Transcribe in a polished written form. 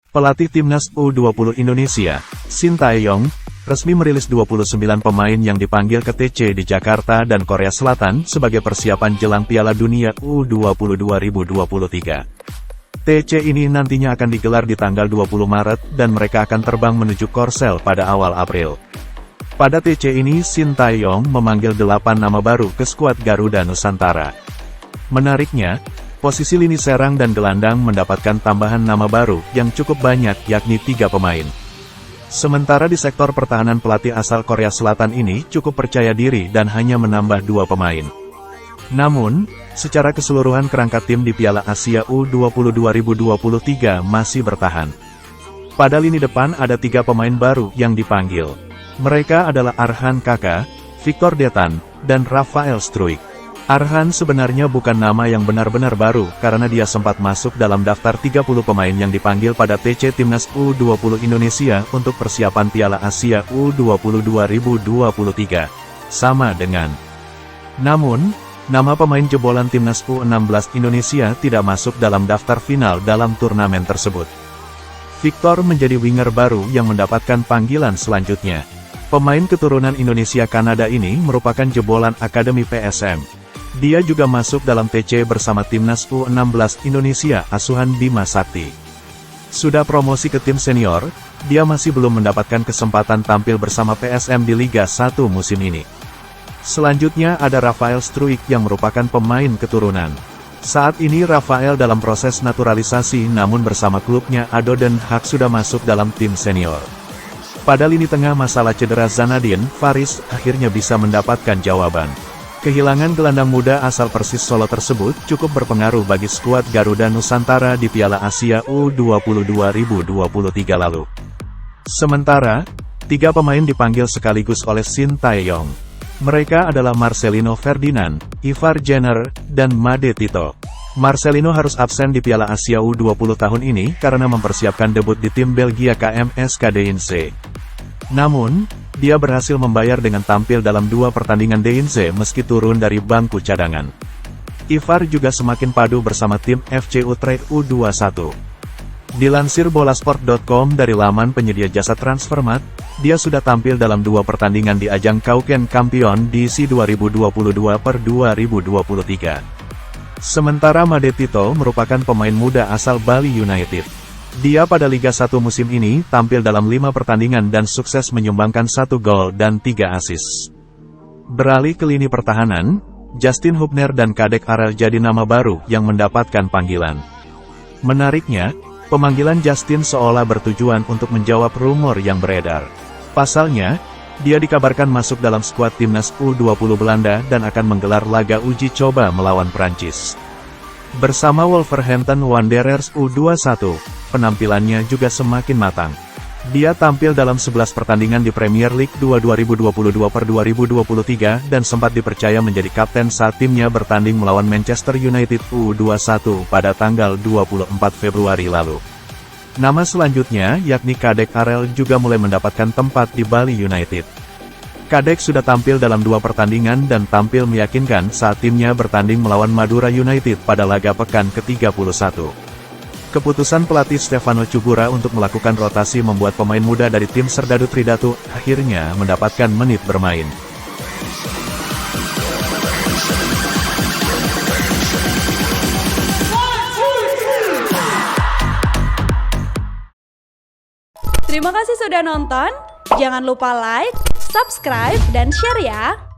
Pelatih Timnas U20 Indonesia, Shin Tae-yong, resmi merilis 29 pemain yang dipanggil ke TC di Jakarta dan Korea Selatan sebagai persiapan jelang Piala Dunia U20 2023. TC ini nantinya akan digelar di tanggal 20 Maret dan mereka akan terbang menuju Korsel pada awal April. Pada TC ini Shin Tae-yong memanggil 8 nama baru ke skuad Garuda Nusantara. Menariknya, posisi lini serang dan gelandang mendapatkan tambahan nama baru yang cukup banyak yakni 3 pemain. Sementara di sektor pertahanan pelatih asal Korea Selatan ini cukup percaya diri dan hanya menambah 2 pemain. Namun, secara keseluruhan kerangka tim di Piala Asia U20 2023 masih bertahan. Pada lini depan ada 3 pemain baru yang dipanggil. Mereka adalah Arhan Kaka, Victor Detan, dan Rafael Struijk. Arhan sebenarnya bukan nama yang benar-benar baru karena dia sempat masuk dalam daftar 30 pemain yang dipanggil pada TC Timnas U20 Indonesia untuk persiapan Piala Asia U20 2023. Sama dengan. Namun, nama pemain jebolan Timnas U16 Indonesia tidak masuk dalam daftar final dalam turnamen tersebut. Victor menjadi winger baru yang mendapatkan panggilan selanjutnya. Pemain keturunan Indonesia-Kanada ini merupakan jebolan Akademi PSM. Dia juga masuk dalam TC bersama Timnas U16 Indonesia asuhan Bima Sakti. Sudah promosi ke tim senior, dia masih belum mendapatkan kesempatan tampil bersama PSM di Liga 1 musim ini. Selanjutnya ada Rafael Struijk yang merupakan pemain keturunan. Saat ini Rafael dalam proses naturalisasi namun bersama klubnya Ado Den Haag sudah masuk dalam tim senior. Pada lini tengah masalah cedera Zanadin, Faris akhirnya bisa mendapatkan jawaban. Kehilangan gelandang muda asal Persis Solo tersebut cukup berpengaruh bagi skuad Garuda Nusantara di Piala Asia U20 2023 lalu. Sementara, 3 pemain dipanggil sekaligus oleh Shin Tae-yong. Mereka adalah Marcelino Ferdinand, Ivar Jenner, dan Made Tito. Marcelino harus absen di Piala Asia U20 tahun ini karena mempersiapkan debut di tim Belgia KMS Kadeinze. Namun, dia berhasil membayar dengan tampil dalam 2 pertandingan Deinze meski turun dari bangku cadangan. Ivar juga semakin padu bersama tim FC Utrecht U21. Dilansir bolasport.com dari laman penyedia jasa Transfermarkt, dia sudah tampil dalam 2 pertandingan di ajang Kauken Kampion DC 2022-2023. Sementara Made Tito merupakan pemain muda asal Bali United. Dia pada Liga 1 musim ini tampil dalam 5 pertandingan dan sukses menyumbangkan 1 gol dan 3 assist. Beralih ke lini pertahanan, Justin Hubner dan Kadek Arel jadi nama baru yang mendapatkan panggilan. Menariknya, pemanggilan Justin seolah bertujuan untuk menjawab rumor yang beredar. Pasalnya, dia dikabarkan masuk dalam skuad Timnas U20 Belanda dan akan menggelar laga uji coba melawan Prancis. Bersama Wolverhampton Wanderers U21, penampilannya juga semakin matang. Dia tampil dalam 11 pertandingan di Premier League 2 2022-2023 dan sempat dipercaya menjadi kapten saat timnya bertanding melawan Manchester United U21 pada tanggal 24 Februari lalu. Nama selanjutnya yakni Kadek Arel juga mulai mendapatkan tempat di Bali United. Kadek sudah tampil dalam 2 pertandingan dan tampil meyakinkan saat timnya bertanding melawan Madura United pada laga pekan ke-31. Keputusan pelatih Stefano Cugura untuk melakukan rotasi membuat pemain muda dari tim Serdadu Tridatu akhirnya mendapatkan menit bermain. Terima kasih sudah nonton, jangan lupa like, subscribe, dan share ya!